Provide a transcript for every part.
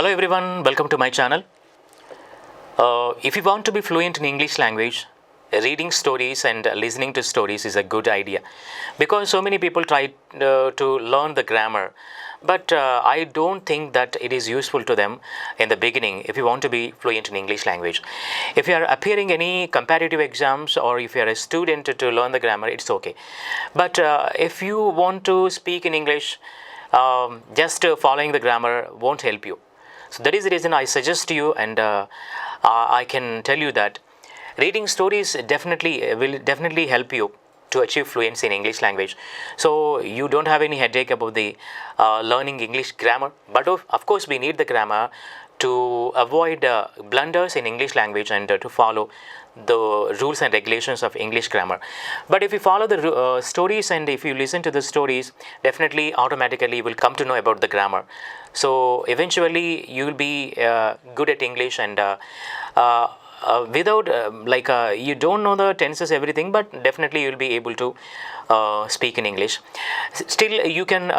Hello everyone, welcome to my channel. If you want to be fluent in English language, reading stories and listening to stories is a good idea, because so many people try to learn the grammar, but I don't think that it is useful to them in the beginning if you want to be fluent in English language. If you are appearing any comparative exams or if you are a student to learn the grammar, it's okay. But if you want to speak in English, just following the grammar won't help you. So that is the reason I suggest to you, and I can tell you that reading stories will definitely help you to achieve fluency in English language. So you don't have any headache about the learning English grammar. But of course, we need the grammar to avoid blunders in English language and to follow the rules and regulations of English grammar. But if you follow the stories and if you listen to the stories, definitely automatically you will come to know about the grammar. So eventually you will be good at English, and without you don't know the tenses, everything, but definitely you will be able to speak in English. Still you can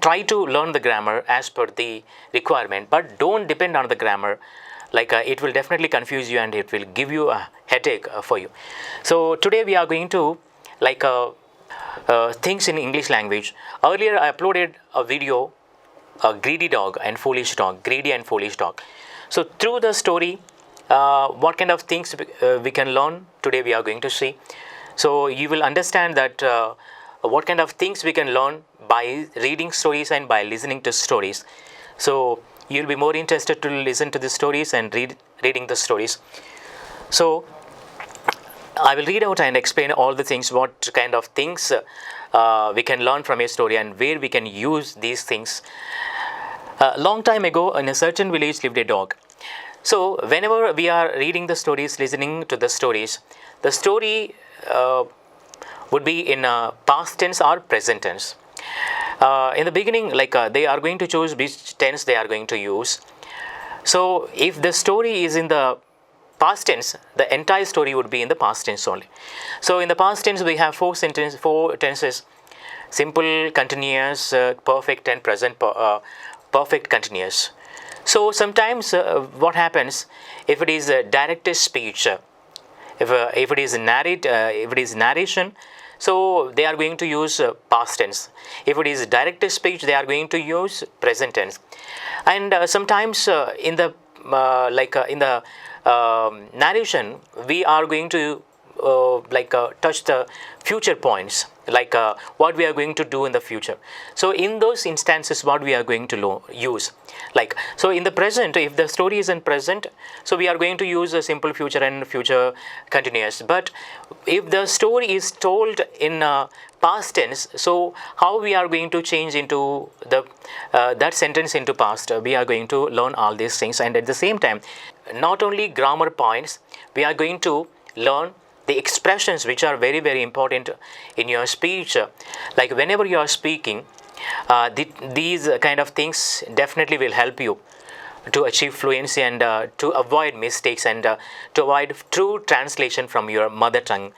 try to learn the grammar as per the requirement, but don't depend on the grammar. It will definitely confuse you and it will give you a headache for you. So today we are going to things in English language. Earlier I uploaded a video, greedy and foolish dog. So through the story, what kind of things we can learn, today we are going to see. So you will understand that what kind of things we can learn by reading stories and by listening to stories. So you'll be more interested to listen to the stories and reading the stories. So I will read out and explain all the things, what kind of things we can learn from a story and where we can use these things. A long time ago, in a certain village lived a dog. So whenever we are reading the stories, listening to the stories, the story would be in past tense or present tense. In the beginning, they are going to choose which tense they are going to use. So if the story is in the past tense, the entire story would be in the past tense only. So in the past tense, we have four tenses: simple, continuous, perfect, and present perfect continuous. So sometimes what happens, if it is a direct speech, if it is narration, so they are going to use past tense. If it is direct speech, they are going to use present tense. And sometimes in the narration, we are going to touch the future points, what we are going to do in the future. So in those instances, what we are going to use, so in the present, if the story is in present, so we are going to use a simple future and future continuous. But if the story is told in past tense, so how we are going to change into the that sentence into past, we are going to learn all these things. And at the same time, not only grammar points, we are going to learn the expressions which are very, very important in your speech. Like whenever you are speaking, these kind of things definitely will help you to achieve fluency and to avoid mistakes and to avoid true translation from your mother tongue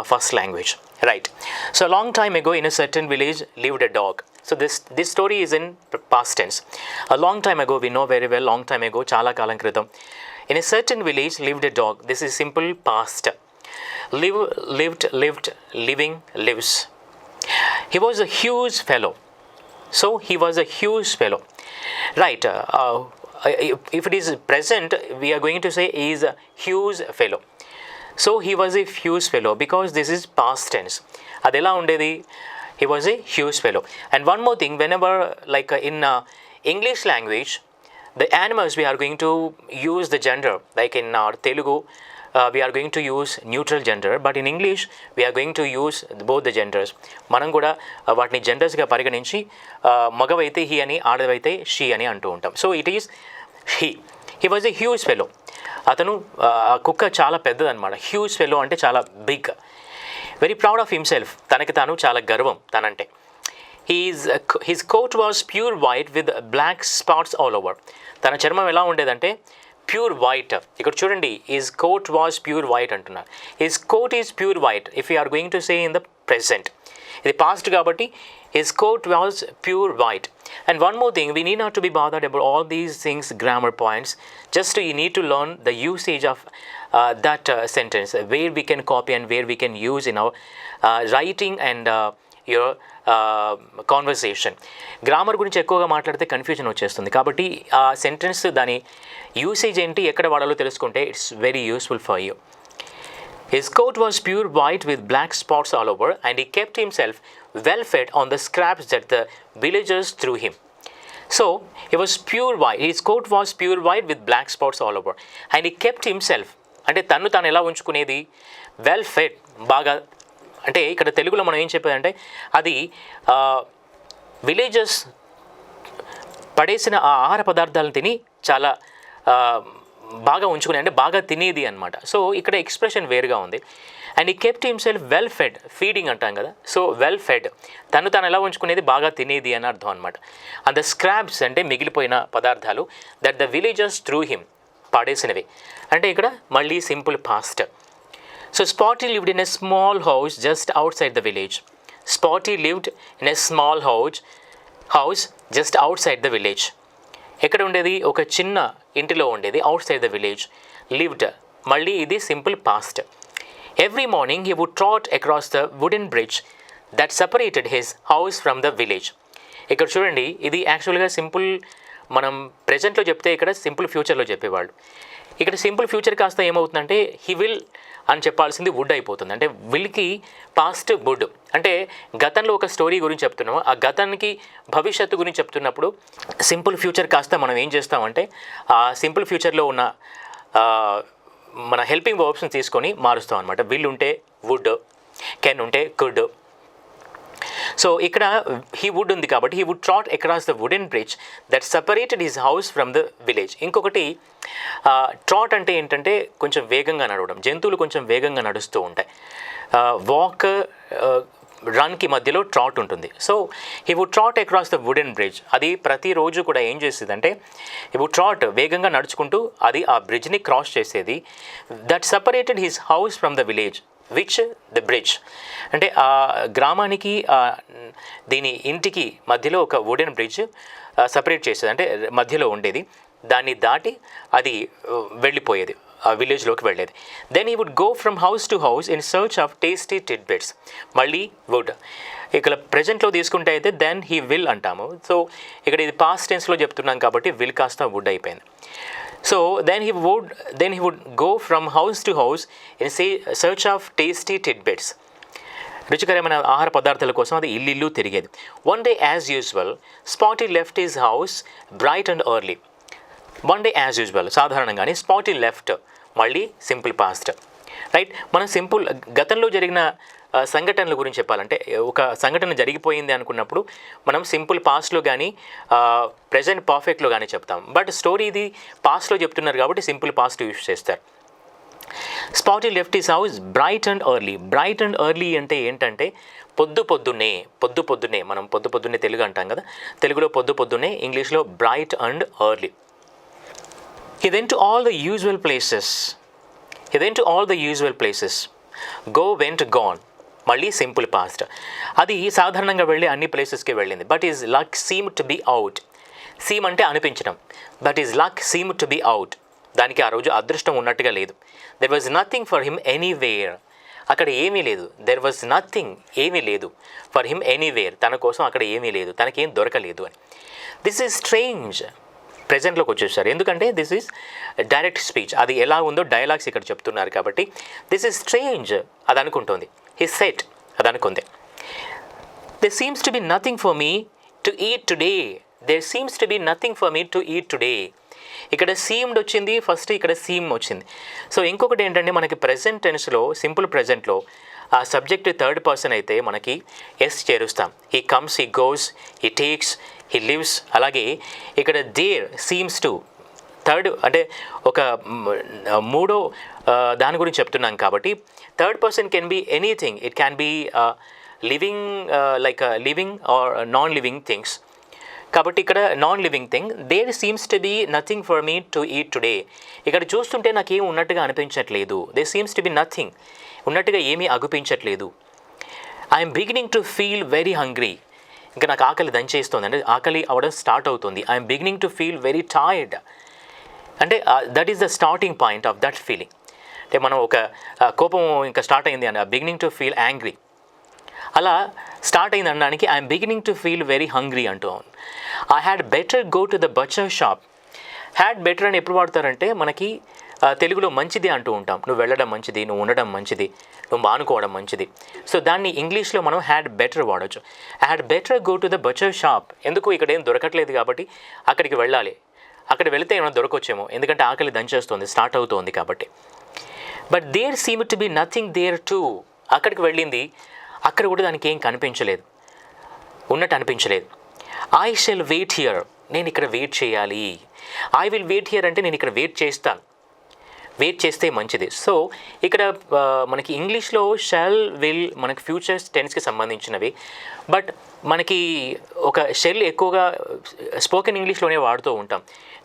first language. Right. So a long time ago, in a certain village lived a dog. So this story is in past tense. A long time ago, we know very well, long time ago, chala kalam kritam. In a certain village lived a dog. This is simple past. Lived, living, lives. He was a huge fellow. So he was a huge fellow. Right. If it is present, we are going to say he is a huge fellow. So he was a huge fellow, because this is past tense. Adela undedi, he was a huge fellow. And one more thing, whenever in English language, the animals, we are going to use the gender. Like in our Telugu, we are going to use neutral gender, but in English we are going to use both the genders. మనం కూడా వాటిని జెండర్స్గా పరిగణించి మగవైతే he అని, ఆడవైతే she అని అంటూ ఉంటాం. So it is he was a huge fellow. అతను కుక్క చాలా పెద్దదన్నమాట. హ్యూజ్ ఫెలో అంటే చాలా big. Very proud of himself, తనకి తాను చాలా గర్వం తనంటే. His coat was pure white with black spots all over. తన చర్మం ఎలా ఉండేదంటే ప్యూర్ వైట్. ఇక్కడ చూడండి, his coat was pure white అంటున్నారు. His coat is pure white. If you are going to say in the present, ఇది past కాబట్టి His coat was pure white. And one more thing, we need not to be bothered about all these things, grammar points. Just you need to learn the usage of that sentence, where we can copy and where we can use in our writing and your conversation. Grammar గురించి ఎక్కువగా మాట్లాడితే confusion వచ్చేస్తుంది. కాబట్టి ఆ sentence దాని usage ఏంటి, ఎక్కడ వాడాలో తెలుసుకుంటే it's very useful for you. His coat was pure white with black spots all over, and he kept himself well fed on the scraps that the villagers threw him. So, he was pure white. His coat was pure white with black spots all over, and he kept himself. అంటే తను తాను ఎలా ఉంచుకునేది, well fed, బాగా. అంటే ఇక్కడ తెలుగులో మనం ఏం చెప్పేదంటే అది విలేజర్స్ పడేసిన ఆ ఆహార పదార్థాలను తిని చాలా బాగా ఉంచుకునే, అంటే బాగా తినేది అనమాట. సో ఇక్కడ ఎక్స్ప్రెషన్ వేరుగా ఉంది. అండ్ ఈ kept himself well fed, feeding అంటాం కదా. సో వెల్ ఫెడ్, తను ఎలా ఉంచుకునేది, బాగా తినేది అని అర్థం అనమాట. అండ్ ద స్క్రాప్స్ అంటే మిగిలిపోయిన పదార్థాలు, that the villagers threw him, పడేసినవి. అంటే ఇక్కడ మళ్ళీ simple past. So Spotty lived in a small house just outside the village. Spotty lived in a small house just outside the village. ఎక్కడ ఉండేది, ఒక చిన్న ఇంటిలో ఉండేది, outside the village. Lived, మళ్ళీ ఇది simple past. Every morning he would trot across the wooden bridge that separated his house from the village. ఇక్కడ చూడండి, ఇది యాక్చువల్గా సింపుల్ మనం ప్రజెంట్లో చెప్తే ఇక్కడ సింపుల్ ఫ్యూచర్లో చెప్పేవాళ్ళు. ఇక్కడ సింపుల్ ఫ్యూచర్ కాస్త ఏమవుతుందంటే హీ విల్ అని చెప్పాల్సింది వుడ్ అయిపోతుంది. అంటే విల్కి పాస్ట్ వుడ్. అంటే గతంలో ఒక స్టోరీ గురించి చెప్తున్నాము, ఆ గతానికి భవిష్యత్తు గురించి చెప్తున్నప్పుడు సింపుల్ ఫ్యూచర్ కాస్త మనం ఏం చేస్తామంటే ఆ సింపుల్ ఫ్యూచర్లో ఉన్న మన హెల్పింగ్ వర్బ్స్ని తీసుకొని మారుస్తాం అనమాట. విల్ ఉంటే వుడ్, కెన్ ఉంటే కుడ్. సో ఇక్కడ హీ వుడ్ ఉంది కాబట్టి he would trot across the wooden bridge that separated his house from the village. ఇంకొకటి ట్రాట్ అంటే ఏంటంటే కొంచెం వేగంగా నడవడం. జంతువులు కొంచెం వేగంగా నడుస్తూ ఉంటాయి. వాక్, రన్కి మధ్యలో ట్రాట్ ఉంటుంది. So he would trot across the wooden bridge. అది ప్రతిరోజు కూడా ఏం చేసేదంటే హీ వుడ్ ట్రాట్, వేగంగా నడుచుకుంటూ అది ఆ బ్రిడ్జ్ని క్రాస్ చేసేది. That separated his house from the village which the bridge. అంటే ఆ గ్రామానికి దీని ఇంటికి మధ్యలో ఒక వుడెన్ బ్రిడ్జ్ సపరేట్ చేసేది, అంటే మధ్యలో ఉండేది. దాన్ని దాటి అది వెళ్ళిపోయేది, ఆ విలేజ్లోకి వెళ్ళేది. Then he would go from house to house in search of tasty tidbits. మళ్ళీ వుడ్. ఇక్కడ ప్రజెంట్లో తీసుకుంటే అయితే దెన్ హీ విల్ అంటాము. సో ఇక్కడ ఇది పాస్ట్ టెన్స్లో చెప్తున్నాం కాబట్టి విల్ కాస్త వుడ్ అయిపోయింది. So then he would go from house to house in search of tasty tidbits. రుచికరమైన ఆహార పదార్థాల కోసం అది ఇల్లు తిరిగేది. One day as usual, Spotty left his house bright and early. One day as usual, సాధారణంగానే Spotty left, మళ్ళీ simple past. Right, మనం సింపుల్ గతంలో జరిగిన సంఘటనల గురించి చెప్పాలంటే ఒక సంఘటన జరిగిపోయింది అనుకున్నప్పుడు మనం సింపుల్ పాస్ట్లో కానీ ప్రెజెంట్ పర్ఫెక్ట్లో కానీ చెప్తాం. బట్ స్టోరీ ఇది పాస్ట్లో చెప్తున్నారు కాబట్టి సింపుల్ పాస్ట్ యూజ్ చేస్తారు. Spotty left his house bright and early. Bright and early అంటే ఏంటంటే పొద్దున్నే మనం పొద్దున్నే తెలుగు అంటాం కదా, తెలుగులో పొద్దున్నే, ఇంగ్లీష్లో bright and early. He went to all the usual places. Go, went, gone. మళ్ళీ సింపుల్ పాస్ట్. అది సాధారణంగా వెళ్ళి అన్ని ప్లేసెస్కి వెళ్ళింది. But is luck seem to be out. Seem అంటే అనిపించడం. But is luck seem to be out. దానికి ఆ రోజు అదృష్టం ఉన్నట్టుగా లేదు. There was nothing for him anywhere. అక్కడ ఏమీ లేదు. దెర్ వాజ్ నథింగ్, ఏమీ లేదు. ఫర్ హిమ్ ఎనీవేర్, తన కోసం అక్కడ ఏమీ లేదు, తనకేం దొరకలేదు అని. This is strange. ప్రజెంట్లోకి వచ్చేసారు, ఎందుకంటే దిస్ ఈజ్ డైరెక్ట్ స్పీచ్. అది ఎలా ఉందో డైలాగ్స్ ఇక్కడ చెప్తున్నారు కాబట్టి దిస్ ఈజ్ స్ట్రేంజ్ అది అనుకుంటుంది. హి సెడ్, అది అనుకుంది. There seems to be nothing for me to eat today. There seems to be nothing for me to eat today. ఇక్కడ సీమ్డ్ వచ్చింది ఫస్ట్, ఇక్కడ సీమ్ వచ్చింది. సో ఇంకొకటి ఏంటంటే మనకి ప్రెజెంట్ టెన్స్లో సింపుల్ ప్రెజెంట్లో ఆ సబ్జెక్ట్ థర్డ్ పర్సన్ అయితే మనకి ఎస్ చేరుస్తాం. He comes, he goes, he takes, he lives. అలాగే ఇక్కడ దేర్ సీమ్స్ టు థర్డ్ అంటే ఒక మూడో దాని గురించి చెప్తున్నాం కాబట్టి third person can be anything. It can be living, like living or non living things. కాబట్టి ఇక్కడ non living thing. There seems to be nothing for me to eat today. ఇక్కడ చూస్తుంటే నాకేం ఉన్నట్టుగా అనిపించట్లేదు. There seems to be nothing, ఉన్నట్టుగా ఏమీ అగుపించట్లేదు. I'm beginning to feel very hungry. ఇంకా నాకు ఆకలి దంచేస్తుంది, అంటే ఆకలి అవ్వడం స్టార్ట్ అవుతుంది. I'm beginning to feel very tired. అంటే that is the starting point of that feeling. అంటే మనం ఒక కోపం ఇంకా స్టార్ట్ అయింది అని, బిగినింగ్ టు ఫీల్ యాంగ్రీ, అలా స్టార్ట్ అయింది అనడానికి I'm beginning to feel very hungry అంటూ. I had better go to the butcher shop. Had better అని ఎప్పుడు వాడతారంటే మనకి తెలుగులో మంచిది అంటూ ఉంటాం. నువ్వు వెళ్ళడం మంచిది, నువ్వు ఉండడం మంచిది, నువ్వు మానుకోవడం మంచిది. సో దాన్ని ఇంగ్లీష్లో మనం హ్యాడ్ బెటర్ వాడచ్చు. I had better go to the butcher shop. ఎందుకు, ఇక్కడ ఏం దొరకట్లేదు కాబట్టి అక్కడికి వెళ్ళాలి, అక్కడ వెళితే ఏమైనా దొరకొచ్చేమో, ఎందుకంటే ఆకలి దంచేస్తుంది, స్టార్ట్ అవుతుంది కాబట్టి. But there seem to be nothing there too. అక్కడికి వెళ్ళింది, అక్కడ కూడా దానికి ఏం కనిపించలేదు, ఉన్నట్టు అనిపించలేదు. I shall wait here. నేను ఇక్కడ వెయిట్ చేయాలి. ఐ విల్ వెయిట్ హియర్ అంటే నేను ఇక్కడ వెయిట్ చేస్తాను, వెయిట్ చేస్తే మంచిది. సో ఇక్కడ మనకి ఇంగ్లీష్లో షెల్, విల్ మనకి ఫ్యూచర్ టెన్స్కి సంబంధించినవి. బట్ మనకి ఒక షెల్ ఎక్కువగా స్పోకెన్ ఇంగ్లీష్లోనే వాడుతూ ఉంటాం.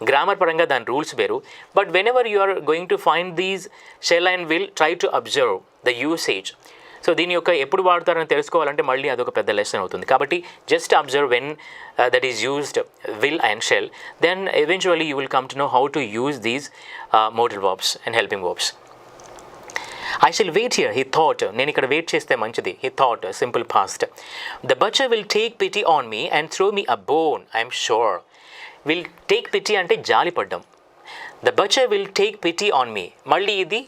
గ్రామర్ పరంగా దాని రూల్స్ వేరు. But whenever you are going to find these shall and will, try to observe the usage. So దీని యొక్క ఎప్పుడు వాడతారని తెలుసుకోవాలంటే మళ్ళీ అదొక పెద్ద లెసన్ అవుతుంది. కాబట్టి just observe when that is used will and shall, then eventually you will come to know how to use these modal verbs and helping verbs. I shall wait here, he thought. నేను ఇక్కడ wait చేస్తే మంచిది. He thought, simple past. The butcher will take pity on me and throw me a bone, I'm sure. Will take pity అంటే జాలి పడ్డం. The butcher will take pity on మీ, మళ్ళీ ఇది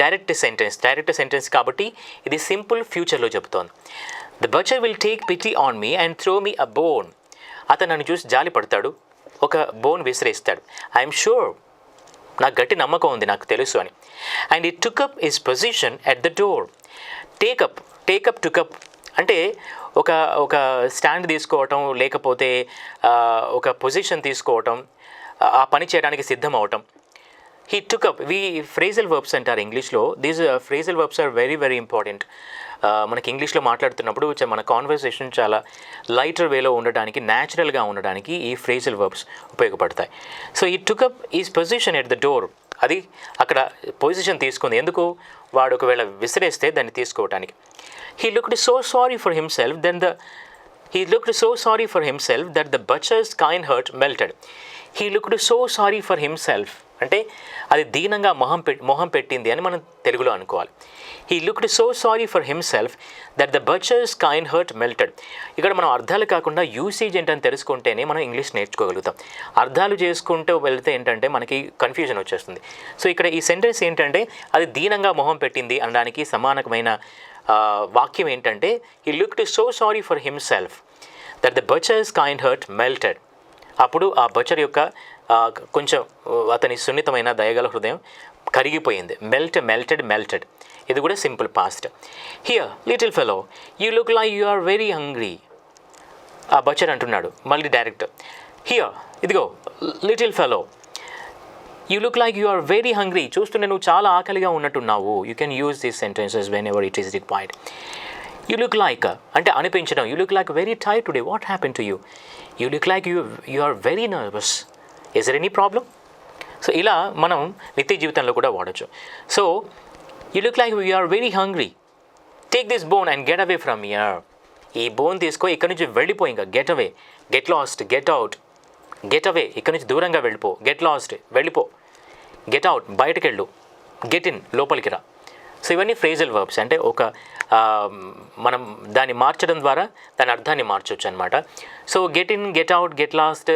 direct sentence కాబట్టి ఇది సింపుల్ ఫ్యూచర్లో చెబుతోంది. The butcher will take pity on me and throw me a bone. అతను నన్ను చూసి జాలి పడతాడు, ఒక బోన్ విసిరేస్తాడు. ఐఎమ్ షూర్, నాకు గట్టి నమ్మకం ఉంది, నాకు తెలుసు అని. అండ్ ఈ took up his position at the door. Take up టుకప్ అంటే ఒక స్టాండ్ తీసుకోవటం, లేకపోతే ఒక పొజిషన్ తీసుకోవటం, ఆ పని చేయడానికి సిద్ధం అవటం. He took up. Phrasal verbs అంటారు ఇంగ్లీష్లో. These phrasal verbs are very very important. మనకి ఇంగ్లీష్లో మాట్లాడుతున్నప్పుడు మన కాన్వర్సేషన్ చాలా లైటర్ వేలో ఉండడానికి, న్యాచురల్గా ఉండడానికి ఈ ఫ్రేజల్ వర్బ్స్ ఉపయోగపడతాయి. సో ఈ took up is position at the door. అది అక్కడ పొజిషన్ తీసుకుంది. ఎందుకు, వాడు ఒకవేళ విసిరేస్తే దాన్ని తీసుకోవటానికి. He looked so sorry for himself that the butcher's kind heart melted. He looked so sorry for himself అంటే అది దీనంగా మొహం పెట్టింది అని మనం తెలుగులో అనుకోవాలి. He looked so sorry for himself that the butcher's kind heart melted. ఇక్కడ మనం అర్థాలు కాకుండా యూసేజ్ ఏంటని తెలుసుకుంటేనే మనం ఇంగ్లీష్ నేర్చుకోగలుగుతాం. అర్థాలు చేసుకుంటూ వెళ్తే ఏంటంటే మనకి కన్ఫ్యూజన్ వచ్చేస్తుంది. సో ఇక్కడ ఈ సెంటెన్స్ ఏంటంటే అది దీనంగా మొహం పెట్టింది అనడానికి సమానమైన వాక్యం ఏంటంటే he looked so sorry for himself that the butcher's kind heart melted. అప్పుడు ఆ బచర్ యొక్క కొంచెం అతని సున్నితమైన దయగల హృదయం కరిగిపోయింది. మెల్టెడ్. ఇది కూడా simple past. Here little fellow you look like you are very hungry. ఆ బచర్ అంటున్నాడు మళ్ళీ డైరెక్ట్. హియర్ ఇదిగో little fellow you look like you are very hungry. చూస్తుంటే నువ్వు చాలా ఆకలిగా ఉన్నట్టున్నావు. You can use these sentences whenever it is required. You look like అంటే అనిపించడం. You look like very tired today, what happen to you? You look like you are very nervous, is there any problem? So ఇలా మనం నిత్య జీవితంలో కూడా వాడచ్చు. So you look like you are very hungry, take this bone and get away from here. ఈ bone తీసుకో, ఇక్కడి నుంచి వెళ్ళిపో, ఇంకా get away, get lost, get out, get away, ఇక్కడి నుంచి దూరంగా వెళ్ళిపో, గెట్ లాస్ట్ వెళ్ళిపో, గెట్ అవుట్ బయటకు వెళ్ళు, గెట్ ఇన్ లోపలికి రా. సో ఇవన్నీ ఫ్రేజల్ వర్బ్స్. అంటే ఒక మనం దాన్ని మార్చడం ద్వారా దాని అర్థాన్ని మార్చవచ్చు అనమాట. So get in, get out, get lost,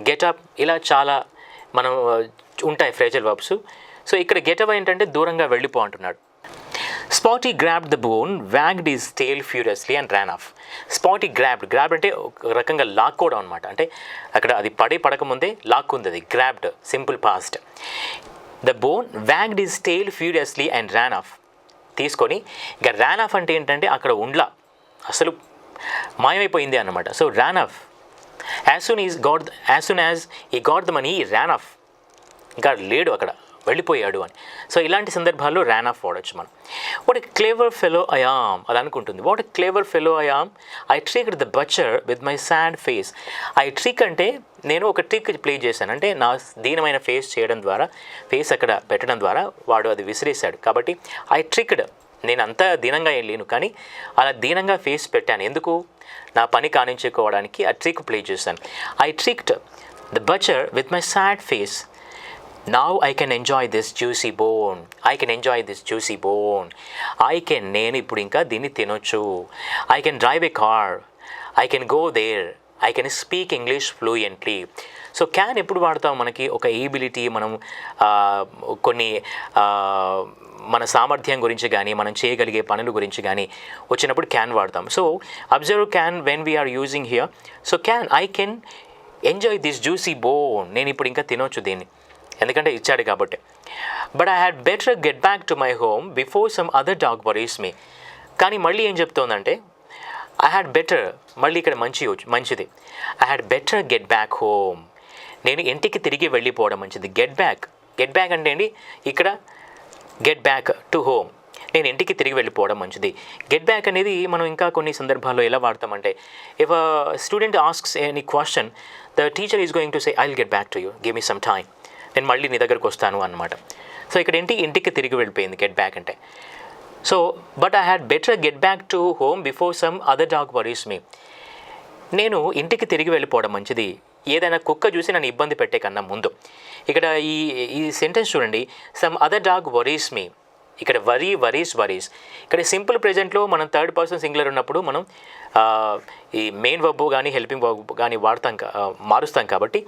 get up, ఇలా చాలా మనం ఉంటాయి ఫ్రేజల్ వర్బ్స్. సో ఇక్కడ గెట్ అవే ఏంటంటే దూరంగా వెళ్ళిపో అంటున్నాడు. Spotty grabbed the bone, wagged his tail furiously and ran off. Spotty grabbed అంటే ఒక రకంగా లాక్కోవడం అనమాట. అంటే అక్కడ అది పడకముందే లాక్కుంది, అది grabbed simple past. The bone wagged his tail furiously and ran off. తీసుకొని ఇక ర్యాన్ ఆఫ్ అంటే ఏంటంటే అక్కడ ఉండ్లా, అసలు మాయమైపోయింది అన్నమాట. So ran off, as soon as he got the money ran off, ఇంకా లేడు అక్కడ, వెళ్ళిపోయాడు అని. సో ఇలాంటి సందర్భాల్లో ర్యాన్ ఆఫ్ వాడచ్చు మనం. What a clever fellow I am, అది అనుకుంటుంది. What a clever fellow I am, I tricked the butcher with my sad face. I trick అంటే నేను ఒక ట్రిక్ ప్లే చేశాను, అంటే నా దీనమైన ఫేస్ చేయడం ద్వారా, ఫేస్ అక్కడ పెట్టడం ద్వారా వాడు అది విసిరేశాడు. కాబట్టి ఐ ట్రిక్డ్ నేను అంత దీనంగా ఏం లేను, కానీ అలా దీనంగా ఫేస్ పెట్టాను. ఎందుకు? నా పని కానించుకోవడానికి ఆ ట్రిక్ ప్లే చేశాను. I tricked the butcher with my sad face. Now I can enjoy this juicy bone, I can enjoy this juicy bone, నేను ఇప్పుడు ఇంకా దీన్ని తినొచ్చు. I can drive a car, I can go there, I can speak English fluently. So can ఎప్పుడు వాడతాం? మనకి ఒక ability, మనం కొన్ని మన సామర్థ్యం గురించి కానీ, మనం చేయగలిగే పనుల గురించి కానీ వచ్చినప్పుడు క్యాన్ వాడతాం. So observe can when we're using here. So can, I can enjoy this juicy bone, నేను ఇప్పుడు ఇంకా తినొచ్చు దీన్ని, ఎందుకంటే ఇచ్చాడు కాబట్టి. But I had better get back to my home before some other dog worries me. కానీ మళ్ళీ ఏం చెప్తోందంటే ఐ హ్యాడ్ బెటర్, మళ్ళీ ఇక్కడ మంచిది. I had better get back home, నేను ఇంటికి తిరిగి వెళ్ళిపోవడం మంచిది. గెట్ బ్యాక్ అంటే ఏంటి? ఇక్కడ గెట్ బ్యాక్ టు హోమ్, నేను ఇంటికి తిరిగి వెళ్ళిపోవడం మంచిది. గెట్ బ్యాక్ అనేది మనం ఇంకా కొన్ని సందర్భాల్లో ఎలా వాడతామంటే, if a student asks any question, the teacher is going to say I will get back to you, give me some time, నేను మళ్ళీ నీ దగ్గరకు వస్తాను అన్నమాట. సో ఇక్కడ ఏంటి? ఇంటికి తిరిగి వెళ్ళిపోయింది గెట్ బ్యాక్ అంటే. So but I had better get back to home before some other dog worries me, నేను ఇంటికి తిరిగి వెళ్ళిపోవడం మంచిది ఏదైనా కుక్క చూసి నన్ను ఇబ్బంది పెట్టే కన్నా ముందు. ఇక్కడ ఈ సెంటెన్స్ చూడండి, సమ్ అదర్ డాగ్ వరీస్ మీ, ఇక్కడ వరీస్. ఇక్కడ సింపుల్ ప్రెజెంట్లో మనం థర్డ్ పర్సన్ సింగులర్ ఉన్నప్పుడు మనం ఈ మెయిన్ వర్బ్ కానీ హెల్పింగ్ వర్బ్ కానీ మారుస్తాం కాబట్టి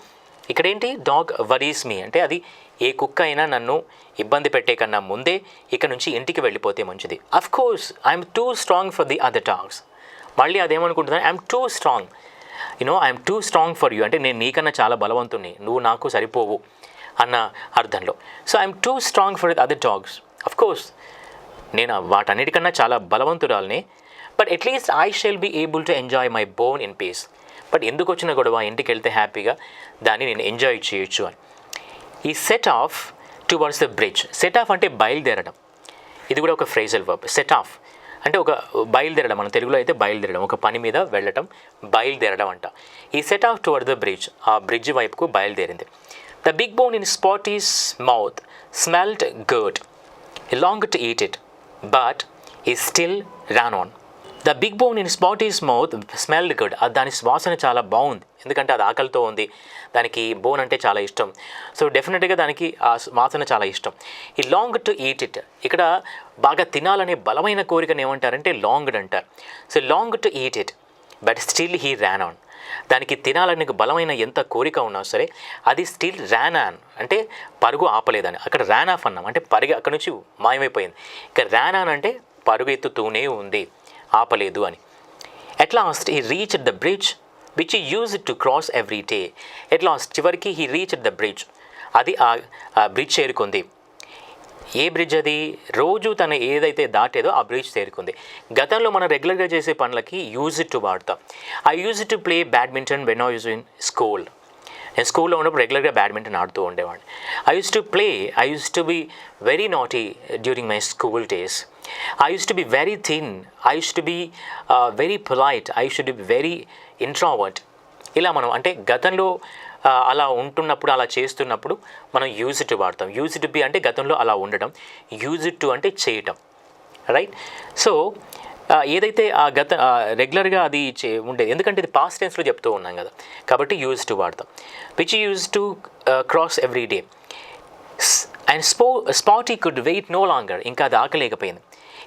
ఇక్కడ ఏంటి? డాగ్ వరీస్ మీ అంటే అది ఏ కుక్క అయినా నన్ను ఇబ్బంది పెట్టే కన్నా ముందే ఇక్కడ నుంచి ఇంటికి వెళ్ళిపోతే మంచిది. Of course I'm too strong for the other dogs, మళ్ళీ అదేమనుకుంటున్నాను, I'm too strong, I'm too strong for you అంటే నేను నీకన్నా చాలా బలవంతుని, నువ్వు నాకు సరిపోవు అన్న అర్థంలో. So I'm too strong for the other dogs, of course నేను వాటన్నిటికన్నా చాలా బలవంతురాలని. But at least I shall be able to enjoy my bone in peace. But ఎందుకు వచ్చిన గొడవ? ఇంటికి వెళ్తే హ్యాపీగా దాన్ని నేను ఎంజాయ్ చేయొచ్చు అని. ఈ set of towards the bridge, set of అంటే బయలుదేరడం, ఇది కూడా ఒక ఫ్రేజల్ వర్బ్. సెట్ ఆఫ్ అంటే ఒక బయలుదేరడం, మన తెలుగులో అయితే బయలుదేరడం, ఒక పని మీద వెళ్ళటం, బయలుదేరడం అంట. He set off toward the bridge, ఆ బ్రిడ్జ్ వైపుకు బయలుదేరింది. The big bone in Spotty's mouth smelled good, he longed to eat it, but he still ran on. The big bone in Spotty's mouth smelled good, దాని వాసన చాలా బాగుంది, ఎందుకంటే అది ఆకలితో ఉంది, దానికి బోన్ అంటే చాలా ఇష్టం. సో డెఫినెట్గా దానికి ఆ వాసన చాలా ఇష్టం. ఈ లాంగ్ టు ఈట్ ఇట్, ఇక్కడ బాగా తినాలనే బలమైన కోరికను ఏమంటారంటే లాంగ్డ్ అంటారు. So long to eat it but still he Ryan on, దానికి తినాలని బలమైన ఎంత కోరిక ఉన్నా సరే అది స్టిల్ ర్యాన్ ఆన్ అంటే పరుగు ఆపలేదని. అక్కడ ర్యాన్ ఆఫ్ అన్నాం అంటే అక్కడ నుంచి మాయమైపోయింది. ఇక ర్యాన్ ఆన్ అంటే పరుగు ఎత్తుతూనే ఉంది, ఆపలేదు అని. At last he reached the bridge which he used to cross every day. At last చివరికి హీ రీచ్డ్ ద బ్రిడ్జ్, అది ఆ బ్రిడ్జ్ చేరుకుంది. ఏ బ్రిడ్జ్ అది? రోజు తను ఏదైతే దాటేదో ఆ బ్రిడ్జ్ చేరుకుంది. గతంలో మనం రెగ్యులర్గా చేసే పనులకి యూజ్ టు వాడతాం. I use to play badminton when I use in school. నేను స్కూల్లో ఉన్నప్పుడు రెగ్యులర్గా బ్యాడ్మింటన్ ఆడుతూ ఉండేవాడిని. I use to be very naughty during my school days. I used to be very thin. I used to be very polite. I used to be very introvert. ఇలా మనం అంటే గతంలో అలా ఉంటున్నప్పుడు, అలా చేస్తున్నప్పుడు మనం యూజ్ టు వాడతాం. యూజ్ టు బి అంటే గతంలో అలా ఉండడం, యూజ్ టు అంటే చేయటం, రైట్? సో ఏదైతే ఆ రెగ్యులర్గా అది ఉండేది, ఎందుకంటే ఇది పాస్ట్ టెన్స్లో చెప్తూ ఉన్నాం కదా, కాబట్టి యూజ్ టు వాడతాం. Which use to cross every day. And Spotty could wait no longer, ఇంకా అది ఆగలేకపోయింది,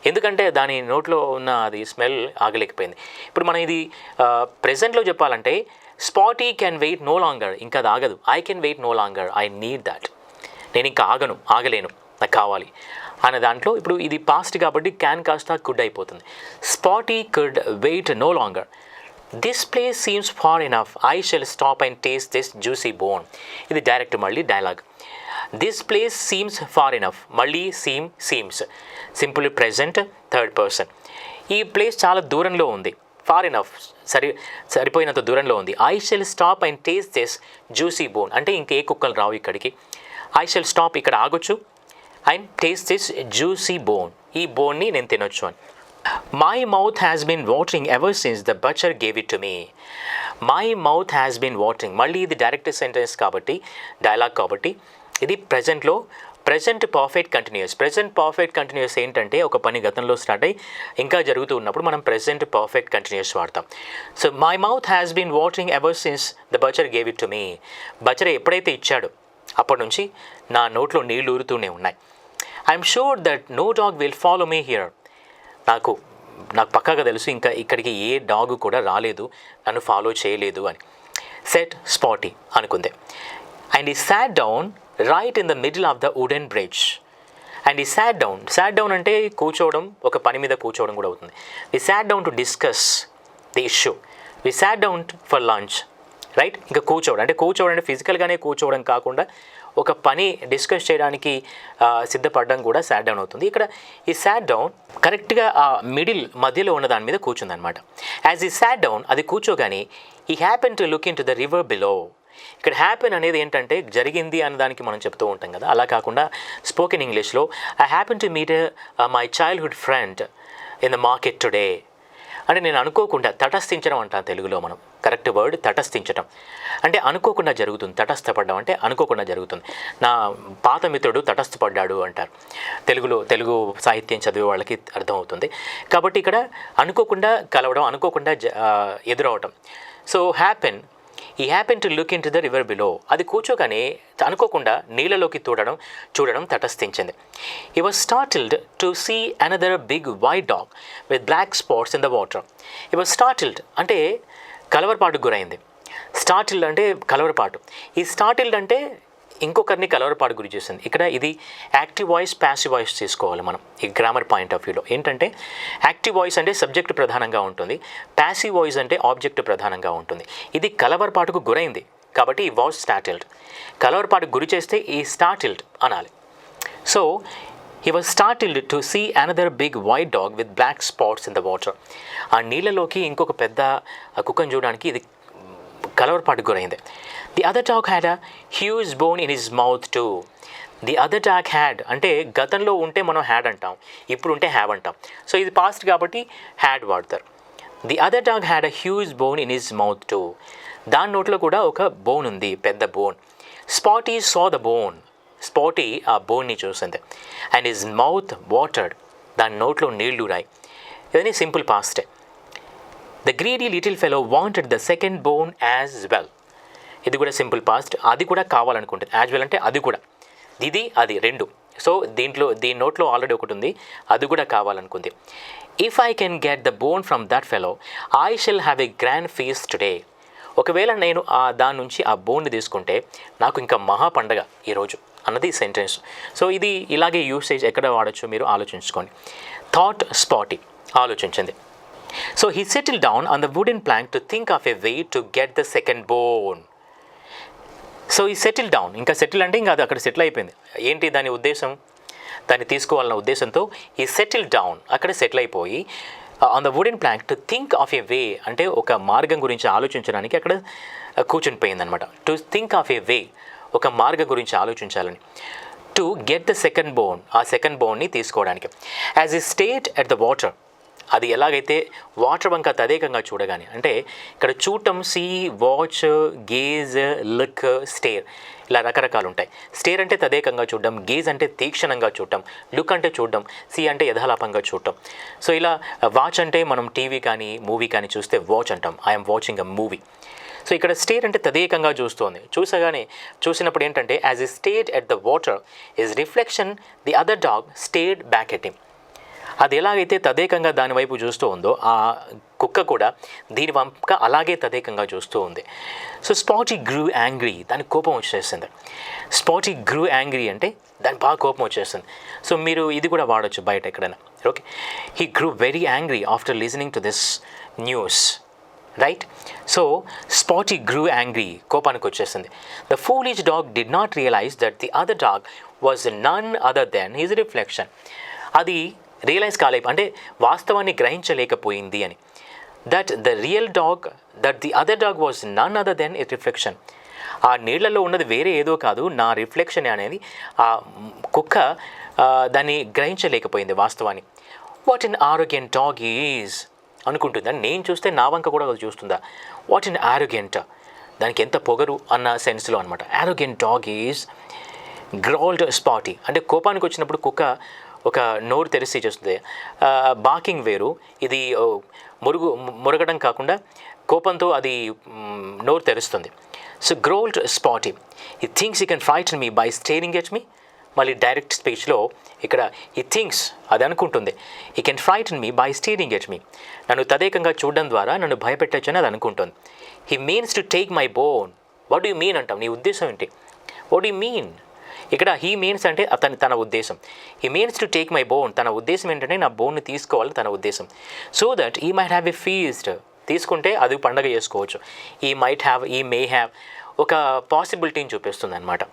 ఎందుకంటే దాని నోట్లో ఉన్న అది స్మెల్ ఆగలేకపోయింది. ఇప్పుడు మనం ఇది ప్రెజెంట్లో చెప్పాలంటే spotty can wait no longer, ఇంకా అది ఆగదు. I can wait no longer, I need that, నేను ఇంకా ఆగలేను, నాకు కావాలి అనే దాంట్లో ఇప్పుడు ఇది పాస్ట్ కాబట్టి క్యాన్ కాస్త కుడ్ అయిపోతుంది. Spotty could wait no longer. This place seems far enough, I shall stop and taste this juicy bone. ఇది డైరెక్ట్ మళ్ళీ dialogue. This place seems far enough, మళ్ళీ seems simple present third person. ఈ place చాలా దూరంలో ఉంది, far enough సరిపోయినంత దూరంలో ఉంది. I shall stop and taste this juicy bone అంటే ఇంకే కుక్కలు రావు ఇక్కడికి. ఐ షెల్ స్టాప్, ఇక్కడ ఆగొచ్చు, and taste this juicy bone, ఈ బోన్ని నేను తినొచ్చు అని. My mouth has been watering ever since the butcher gave it to me. My mouth has been watering, మళ్ళీ ఇది డైరెక్ట్ సెంటెన్స్ కాబట్టి, డైలాగ్ కాబట్టి ఇది ప్రజెంట్లో ప్రెజెంట్ పర్ఫెక్ట్ కంటిన్యూస్ ఏంటంటే ఒక పని గతంలో స్టార్ట్ అయ్యి ఇంకా జరుగుతూ ఉన్నప్పుడు మనం ప్రెజెంట్ పర్ఫెక్ట్ కంటిన్యూస్ వాడతాం. So my mouth has been watering ever since the butcher gave it to me. Butcher ఎప్పుడైతే ఇచ్చాడో అప్పటి నుంచి నా నోట్లో నీళ్లు ఊరుతూనే ఉన్నాయి. I'm sure that no dog will follow me here. నాకు పక్కాగా తెలుసు ఇంకా ఇక్కడికి ఏ డాగ్ కూడా రాలేదు, నన్ను ఫాలో చేయలేదు అని సెట్ స్పాటీ అనుకుంది. అండ్ ఈ sat down right in the middle of the wooden bridge. And ఈ సాట్ డౌన్ అంటే కూర్చోవడం, ఒక పని మీద కూర్చోవడం కూడా అవుతుంది. We sat down to discuss the issue, we sat down for lunch, right. ఇంకా కూర్చోవడం అంటే ఫిజికల్గానే కూర్చోవడం కాకుండా ఒక పని డిస్కస్ చేయడానికి సిద్ధపడడం కూడా సాట్ డౌన్ అవుతుంది. ఇక్కడ ఈ సాట్ డౌన్ కరెక్ట్గా ఆ మధ్యలో ఉన్న దాని మీద కూర్చుందనమాట. యాజ్ ఈ సాట్ డౌన్, అది కూర్చోగానే ఈ happen to look into the river below. ఇక్కడ హ్యాపెన్ అనేది ఏంటంటే జరిగింది అన్నదానికి మనం చెప్తూ ఉంటాం కదా, అలా కాకుండా స్పోకెన్ ఇంగ్లీష్లో I happen to meet my childhood friend in the market today అంటే నేను అనుకోకుండా, తటస్థించడం అంటాం తెలుగులో మనం, కరెక్ట్ వర్డ్ తటస్థించడం అంటే అనుకోకుండా జరుగుతుంది. తటస్థపడ్డం అంటే అనుకోకుండా జరుగుతుంది. నా పాత మిత్రుడు తటస్థపడ్డాడు అంటారు తెలుగు సాహిత్యం చదివే వాళ్ళకి అర్థమవుతుంది. కాబట్టి ఇక్కడ అనుకోకుండా కలవడం, అనుకోకుండా ఎదురవటం. So he happen to look into the river below. అది కూర్చోగానే అనుకోకుండా నీళ్ళలోకి చూడడం తటస్థించింది. He was startled to see another big white dog with black spots in the water. He was startled అంటే కలవరపాటుకు గురైంది. స్టార్టిల్డ్ అంటే కలవరపాటు. ఈ స్టార్టిల్డ్ అంటే ఇంకొకరిని కలవరపాటు గురి చేసింది. ఇక్కడ ఇది యాక్టివ్ వాయిస్, ప్యాసివ్ వాయిస్ తీసుకోవాలి మనం ఈ గ్రామర్ పాయింట్ ఆఫ్ వ్యూలో. ఏంటంటే యాక్టివ్ వాయిస్ అంటే సబ్జెక్టు ప్రధానంగా ఉంటుంది, ప్యాసివ్ వాయిస్ అంటే ఆబ్జెక్టు ప్రధానంగా ఉంటుంది. ఇది కలవరపాటుకు గురైంది కాబట్టి ఈ వాజ్ స్టార్టిల్డ్. కలవరపాటుకు గురి చేస్తే ఈ స్టార్టిల్డ్ అనాలి. So he was startled to see another big white dog with black spots in the water. ఆ నీళ్ళలోకి ఇంకొక పెద్ద కుక్కను చూడడానికి ఇది కలవరపాటుకు గురైంది. The other dog had a huge bone in his mouth too. The other dog had అంటే గతంలో ఉంటే మనం హ్యాడ్ అంటాం, ఇప్పుడు ఉంటే హ్యావ్ అంటాం. సో ఇది పాస్ట్ కాబట్టి హ్యాడ్ వాడతారు. The other dog had a huge bone in his mouth too. దాని నోట్లో కూడా ఒక బోన్ ఉంది, పెద్ద bone. Spotty saw the bone. Spotty ఆ బోన్ని చూసింది. And his mouth watered. దాని నోట్లో నీళ్లు రాయి. ఇదని సింపుల్ పాస్టే. The greedy little fellow wanted the second bone as well. ఇది కూడా సింపుల్ పాస్ట్. అది కూడా కావాలనుకుంటుంది. యాజ్ వెల్ అంటే అది కూడా, ఇది అది రెండు. సో దీని నోట్లో ఆల్రెడీ ఒకటి ఉంది, అది కూడా కావాలనుకుంది. If I can get the bone from that fellow I shall have a grand feast today. ఒకవేళ నేను దాని నుంచి ఆ బోన్ని తీసుకుంటే నాకు ఇంకా మహా పండగ ఈరోజు అన్నది సెంటెన్స్. సో ఇది ఇలాగే యూసేజ్ ఎక్కడ వాడచ్చు మీరు ఆలోచించుకోండి. థాట్ స్పాటీ ఆలోచించింది. So he settle down on the wooden plank to think of a way to get the second bone. So ఈ సెటిల్ డౌన్, ఇంకా సెటిల్ అంటే ఇంకా అది అక్కడ సెటిల్ అయిపోయింది. ఏంటి దాని ఉద్దేశం, దాన్ని తీసుకోవాలన్న ఉద్దేశంతో ఈ సెటిల్ డౌన్ అక్కడ సెటిల్ అయిపోయి on the wooden plank to think of a way అంటే ఒక మార్గం గురించి ఆలోచించడానికి అక్కడ కూర్చుని పోయిందనమాట. To think of a way, ఒక మార్గం గురించి ఆలోచించాలని. To get the second bone, ఆ సెకండ్ బోన్ని తీసుకోవడానికి. యాజ్ ఈ స్టేట్ ఎట్ ద వాటర్, అది ఎలాగైతే వాటర్ వంక తదేకంగా చూడగానే, అంటే ఇక్కడ చూడటం see, watch, gaze, look, stare ఇలా రకరకాలు ఉంటాయి. స్టేర్ అంటే తదేకంగా చూడడం, గేజ్ అంటే తీక్షణంగా చూడటం, లుక్ అంటే చూడడం, సీ అంటే యథాలాపంగా చూడటం. సో ఇలా వాచ్ అంటే మనం టీవీ కానీ మూవీ కానీ చూస్తే వాచ్ అంటాం, I'm watching a movie. So ఇక్కడ స్టేర్ అంటే తదేకంగా చూస్తోంది. చూసినప్పుడు ఏంటంటే as a stared at the water his reflection the other dog stared back at him. అది ఎలాగైతే తదేకంగా దాని వైపు చూస్తూ ఉందో ఆ కుక్క కూడా దీని వంక అలాగే తదేకంగా చూస్తూ ఉంది. సో స్పాటీ గ్రూ యాంగ్రీ, దానికి కోపం వచ్చేసింది. స్పాటీ గ్రూ యాంగ్రీ అంటే దానికి బాగా కోపం వచ్చేస్తుంది. సో మీరు ఇది కూడా వాడచ్చు బయట ఎక్కడైనా. Okay, he grew very angry after listening to this news, right. So Spotty grew angry, కోపానికి వచ్చేసింది. The foolish dog did not realise that the other dog was none other than his reflection. అది realise అంటే వాస్తవాన్ని గ్రహించలేకపోయింది అని. That the other dog was none other than a reflection. ఆ నీళ్లలో ఉన్నది వేరే ఏదో కాదు, నా రిఫ్లెక్షన్ అనేది. ఆ కుక్క దాన్ని గ్రహించలేకపోయింది వాస్తవాన్ని. వాట్ ఎన్ ఆరోగ్యంట్ డాగ్ ఈజ్ అనుకుంటుందా, నేను చూస్తే నా వంక కూడా అది చూస్తుందా. వాట్ ఎన్ ఆరోగ్యంట్, దానికి ఎంత పొగరు అన్న సెన్స్లో అనమాట. ఆరోగ్యంట్ డాగ్ ఈజ్ గ్రౌల్డ్ స్పాటీ అంటే కోపానికి వచ్చినప్పుడు కుక్క ఒక నోరు తెరిచి చేస్తుంది. బాకింగ్ వేరు, ఇది మురగడం కాకుండా కోపంతో అది నోరు తెరుస్తుంది. సో గ్రౌల్డ్ స్పాటీ, ఈ things you can ఫ్రైటన్ me by steering at me. మళ్ళీ డైరెక్ట్ స్పీచ్లో ఇక్కడ ఈ థింగ్స్ అది అనుకుంటుంది, ఈ can ఫ్రైటన్ me by steering at me. నన్ను తదేకంగా చూడడం ద్వారా నన్ను భయపెట్టచ్చని అది అనుకుంటుంది. He means to take my bone. What do you mean అంటాం, నీ ఉద్దేశం ఏంటి? What do you mean? ఇక్కడ హీ మీన్స్ అంటే తన ఉద్దేశం. He means to take my bone, తన ఉద్దేశం ఏంటంటే నా బోన్ని తీసుకోవాలి తన ఉద్దేశం. So that he might have a feast, తీసుకుంటే అది పండగ చేసుకోవచ్చు. ఈ మైట్ హ్యావ్, ఈ మే హ్యావ్ ఒక పాసిబిలిటీని చూపిస్తుంది అనమాట,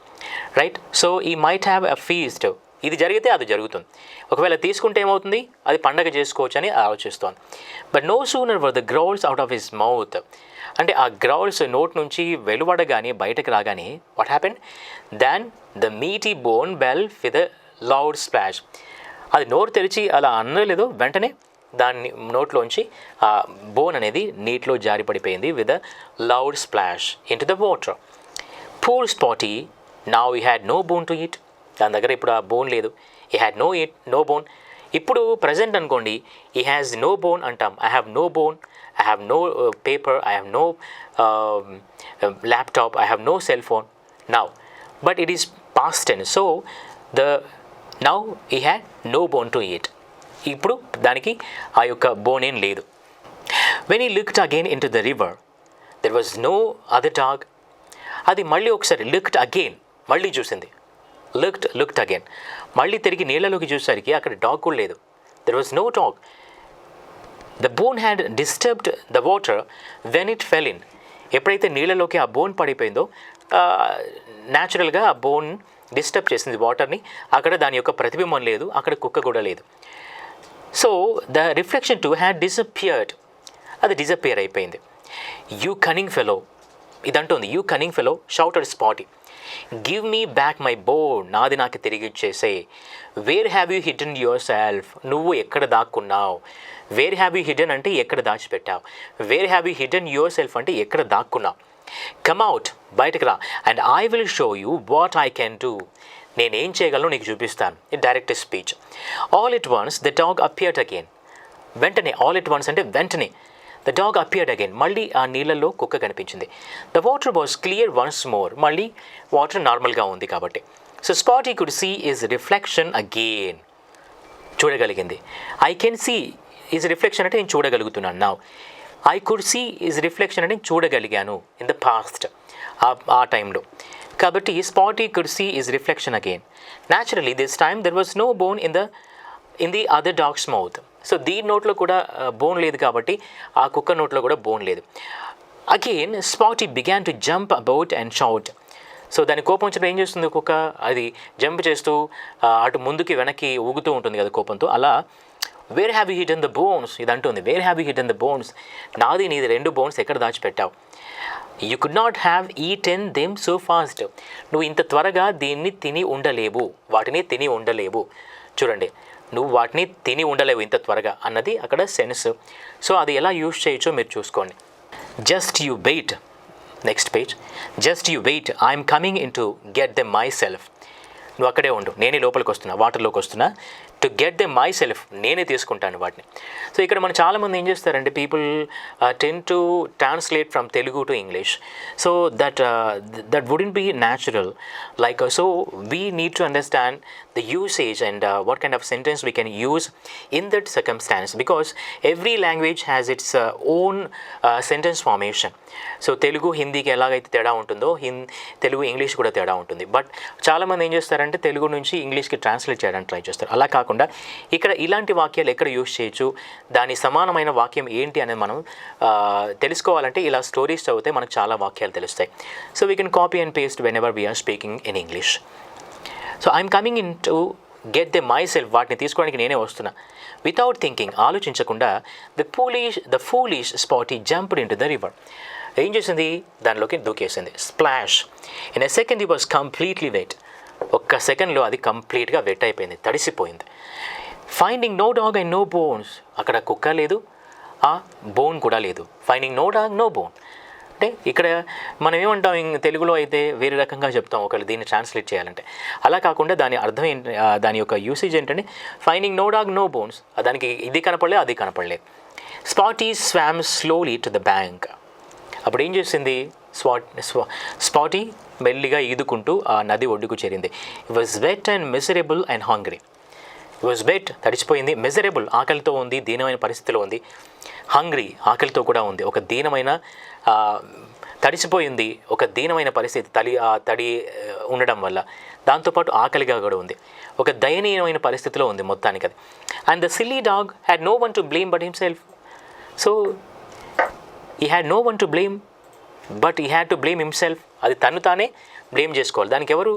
right? So he might have a feast, ఇది జరిగితే అది జరుగుతుంది. ఒకవేళ తీసుకుంటే ఏమవుతుంది, అది పండగ చేసుకోవచ్చు అని ఆలోచిస్తోంది. But no sooner were the growls out of his mouth, అంటే ఆ గ్రౌల్స్ నోట్ నుంచి వెలువడగానే బయటకు రాగానే what happen, than the meaty bone fell with loud splash. అది నోరు తెరిచి అలా అనలేదో వెంటనే దాన్ని నోట్లోంచి ఆ బోన్ అనేది నీటిలో జారి పడిపోయింది with a loud splash into the water. Poor Spotty, now he had no bone to eat. దాని దగ్గర ఇప్పుడు ఆ బోన్ లేదు. He had no bone. ఇప్పుడు ప్రజెంట్ అనుకోండి, హీ హ్యాస్ నో బోన్ అంటాం. I have no bone, I have no paper, I have no laptop, I have no cell phone now. But it is past tense. So now he had no bone to eat. ఇప్పుడు దానికి ఆ యొక్క bone ఏం లేదు. When he looked again into the river, there was no other dog. అది మళ్ళీ ఒకసారి looked again, మళ్ళీ చూసింది. looked again, మళ్ళీ తిరిగి నీళ్ళలోకి చూసేసరికి అక్కడ డాగ్ కూడా లేదు. There was no dog. The bone had disturbed the water when it fell in. ఎప్పుడైతే నీళ్ళలోకి ఆ బోన్ పడిపోయిందో న్యాచురల్గా ఆ బోన్ డిస్టర్బ్ చేసింది వాటర్ని. అక్కడ దాని యొక్క ప్రతిబింబం లేదు, అక్కడ కుక్క కూడా లేదు. So the reflection too had disappeared, అది డిసపియర్ అయిపోయింది. యూ కనింగ్ ఫెలో, ఇదంటుంది you cunning fellow shouted Spotty, give me back my bone, నాది నాకు తిరిగి ఇచ్చేసే. Where have you hidden yourself, నువ్వు ఎక్కడ దాక్కున్నావు. వేర్ హ్యావ్ యూ హిడెన్ అంటే ఎక్కడ దాచిపెట్టావు. Where have you hidden yourself అంటే ఎక్కడ దాక్కున్నావు. కమ్ అవుట్, బయటకు రా. And I will show you what I can do, నేనేం చేయగలను నీకు చూపిస్తాను. Direct speech. All it once the dog appeared again, వెంటనే, ఆల్ ఇట్ వన్స్ అంటే వెంటనే, ద డాగ్ అపియర్డ్ అగైన్, మళ్ళీ ఆ నీళ్ళల్లో కుక్క కనిపించింది. The water was clear once more, మళ్ళీ వాటర్ నార్మల్గా ఉంది కాబట్టి. So Spotty could see his reflection again, చూడగలిగింది. I can see his reflection అంటే నేను చూడగలుగుతున్నాను. Now I could see his reflection అంటే నేను చూడగలిగాను ఇన్ ద పాస్ట్, ఆ టైంలో. కాబట్టి Spotty could see his reflection again. Naturally this time there was no bone in the other dog's mouth. So దీని నోట్లో కూడా బోన్ లేదు కాబట్టి ఆ కుక్క నోట్లో కూడా బోన్ లేదు. Again Spotty began to jump about and shout. So దాని కోపం వచ్చినప్పుడు ఏం చేస్తుంది కుక్క, అది జంప్ చేస్తూ అటు ముందుకి వెనక్కి ఊగుతూ ఉంటుంది కదా కోపంతో. అలా where have you hidden the bones, ఇది అంటుంది where have you hidden the bones, నాది నీది 2 బోన్స్ ఎక్కడ దాచిపెట్టావు. You could not have eaten them so fast, నువ్వు ఇంత త్వరగా దీన్ని తిని ఉండలేవు, వాటిని తిని ఉండలేవు. చూడండి, నువ్వు వాటిని తిని ఉండలేవు ఇంత త్వరగా అన్నది అక్కడ సెన్స్. సో అది ఎలా యూజ్ చేయొచ్చో మీరు చూసుకోండి. Just you wait, next page. Just you wait, I'm coming in to get them myself. నువ్వు అక్కడే ఉండు, నేనే లోపలికి వస్తున్నా, వాటర్లోకి వస్తున్నా. To get them myself, నేనే తీసుకుంటాను వాటిని. సో ఇక్కడ మనం చాలామంది ఏం చేస్తారంటే people tend to translate from Telugu to English. So that wouldn't be natural. Like so we need to understand the usage and what kind of sentence we can use in that circumstance, because every language has its own sentence formation. So Telugu హిందీకి ఎలాగైతే తేడా ఉంటుందో Telugu English కూడా తేడా ఉంటుంది. But చాలామంది ఏం చేస్తారంటే తెలుగు నుంచి ఇంగ్లీష్కి ట్రాన్స్లేట్ చేయడానికి ట్రై చేస్తారు. అలా కాకుండా ఇక్కడ ఇలాంటి వాక్యాలు ఎక్కడ యూజ్ చేయొచ్చు, దాని సమానమైన వాక్యం ఏంటి అనేది మనం తెలుసుకోవాలంటే ఇలా స్టోరీస్ చదివితే మనకు చాలా వాక్యాలు తెలుస్తాయి. So we can copy and paste whenever we're speaking in English. So I'm coming in to get the myself, వాటిని తీసుకోవడానికి నేనే వస్తున్నా. వితౌట్ థింకింగ్, ఆలోచించకుండా the foolish Spotty jumped into the river. ఏం చేసింది, దానిలోకి దూకేసింది. Splash. In a second he was completely wet. ఒక్క సెకండ్లో అది కంప్లీట్గా వెట్ అయిపోయింది, తడిసిపోయింది. Finding no dog and no bones, అక్కడ కుక్క లేదు, ఆ బోన్ కూడా లేదు. Finding no dog no bone, అంటే ఇక్కడ మనం ఏమంటాం తెలుగులో అయితే వేరే రకంగా చెప్తాం ఒకళ్ళు దీన్ని ట్రాన్స్లేట్ చేయాలంటే. అలా కాకుండా దాని అర్థం ఏంటి, దాని యొక్క యూసేజ్ ఏంటంటే finding no dog no bones. దానికి ఇది కనపడలేదు, అది కనపడలేదు. Spotty swam slowly to the bank. అప్పుడు ఏం చేసింది, స్పాటీ మెల్లిగా ఈదుకుంటూ ఆ నది ఒడ్డుకు చేరింది. It was wet and miserable and hungry. It was wet, తడిచిపోయింది, మిజరబుల్, ఆకలితో ఉంది, దీనమైన పరిస్థితిలో ఉంది, హంగ్రీ, ఆకలితో కూడా ఉంది, ఒక దీనమైన తడిసిపోయింది, ఒక దీనమైన పరిస్థితి తడి ఉండడం వల్ల, దాంతోపాటు ఆకలిగా కూడా ఉంది, ఒక దయనీయమైన పరిస్థితిలో ఉంది మొత్తానికి అది. And the silly dog had no one to blame but himself. So he had no one to blame but he had to blame himself. అది తను తానే బ్లేమ్ చేసుకోవాలి. దానికి ఎవరు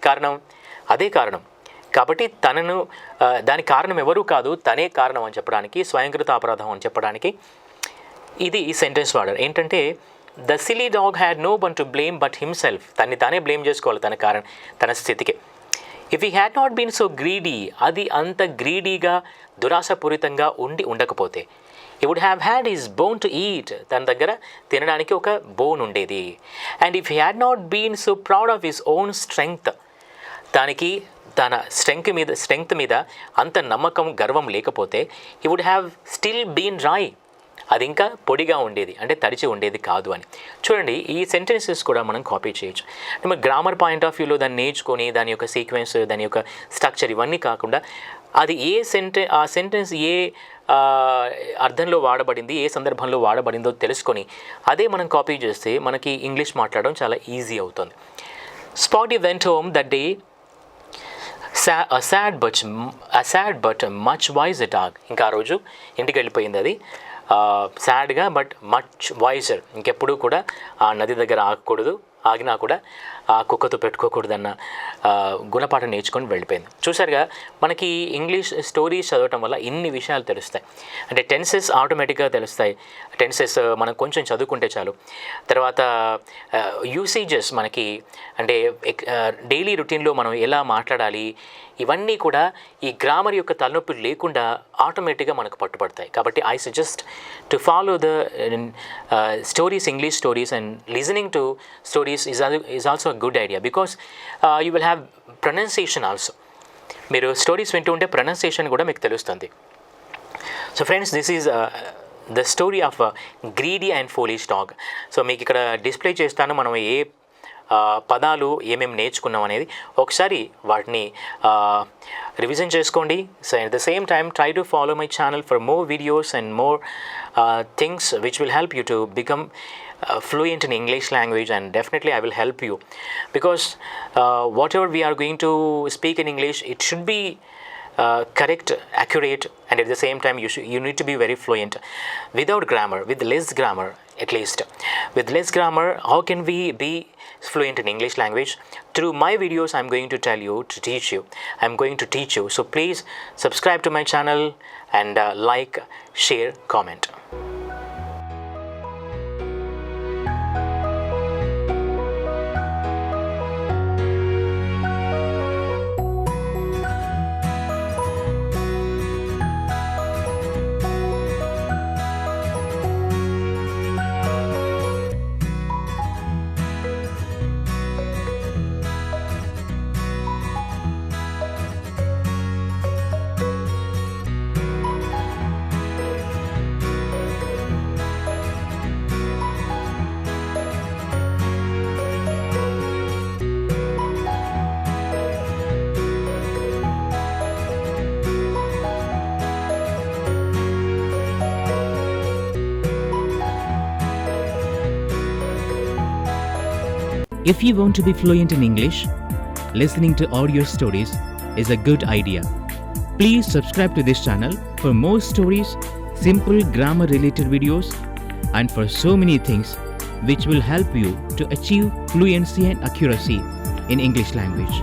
కారణం? అదే కారణం. కాబట్టి దానికి కారణం ఎవరు కాదు, తనే కారణం అని చెప్పడానికి, స్వయంకృత అపరాధం అని చెప్పడానికి ఇది ఈ సెంటెన్స్ వాడారు. ఏంటంటే the silly dog had no one to blame but himself. తన్ని తానే బ్లేమ్ చేసుకోవాలి తన స్థితికి. If he had not been so greedy, అది అంత గ్రీడీగా దురాశపూరితంగా ఉండకపోతే, he would have had his bone to eat. తన దగ్గర తినడానికి ఒక బోన్ ఉండేది. And if he had not been so proud of his own strength, తన స్ట్రెంగ్త్ మీద అంత నమ్మకం, గర్వం లేకపోతే he would have still been dry. అది ఇంకా పొడిగా ఉండేది, అంటే తడిచి ఉండేది కాదు అని. చూడండి, ఈ సెంటెన్సెస్ కూడా మనం కాపీ చేయొచ్చు. అంటే గ్రామర్ పాయింట్ ఆఫ్ వ్యూలో దాన్ని నేర్చుకొని దాని యొక్క సీక్వెన్స్, దాని యొక్క స్ట్రక్చర్ ఇవన్నీ కాకుండా అది ఆ సెంటెన్స్ ఏ అర్థంలో వాడబడింది, ఏ సందర్భంలో వాడబడిందో తెలుసుకొని అదే మనం కాపీ చేస్తే మనకి ఇంగ్లీష్ మాట్లాడడం చాలా ఈజీ అవుతుంది. Spotty went home that day sad but much wiser dog. ఇంకా ఆ రోజు ఇంటికి వెళ్ళిపోయింది అది, సాడ్గా బట్ మచ్ వైజర్. ఇంకెప్పుడు కూడా ఆ నది దగ్గర ఆగకూడదు, ఆగినా కూడా ఆ కుక్కతో పెట్టుకోకూడదన్న గుణపాఠం నేర్చుకొని వెళ్ళిపోయింది. చూసారుగా, మనకి ఇంగ్లీష్ స్టోరీస్ చదవటం వల్ల ఇన్ని విషయాలు తెలుస్తాయి. అంటే టెన్సెస్ ఆటోమేటిక్గా తెలుస్తాయి. టెన్సెస్ మనం కొంచెం చదువుకుంటే చాలు. తర్వాత యూసేజెస్ మనకి, అంటే డైలీ రొటీన్లో మనం ఎలా మాట్లాడాలి, ఇవన్నీ కూడా ఈ గ్రామర్ యొక్క తలనొప్పి లేకుండా ఆటోమేటిక్గా మనకు పట్టుబడతాయి. కాబట్టి I suggest to follow the stories, English stories, and listening to stories is also a good idea, because you will have pronunciation also. మీరు స్టోరీస్ వింటూ ఉంటే ప్రొనౌన్సియేషన్ కూడా మీకు తెలుస్తుంది. So friends, this is the story of greedy and foolish dog. So మీకు ఇక్కడ display చేస్తాను, మనం ఏ పదాలు ఏమేమి నేర్చుకున్నాం అనేది. ఒకసారి వాటిని రివిజన్ చేసుకోండి. So at the same time try to follow my channel for more videos and more things which will help you to become fluent in English language, and definitely I will help you, because whatever we are going to speak in English, it should be correct, accurate, and at the same time you need to be very fluent. Without grammar, with less grammar, at least with less grammar, how can we be fluent in English language? Through my videos I'm going to tell you, to teach you, I'm going to teach you. So please subscribe to my channel and like, share, comment. If you want to be fluent in English, listening to audio stories is a good idea. Please subscribe to this channel for more stories, simple grammar related videos, and for so many things which will help you to achieve fluency and accuracy in English language.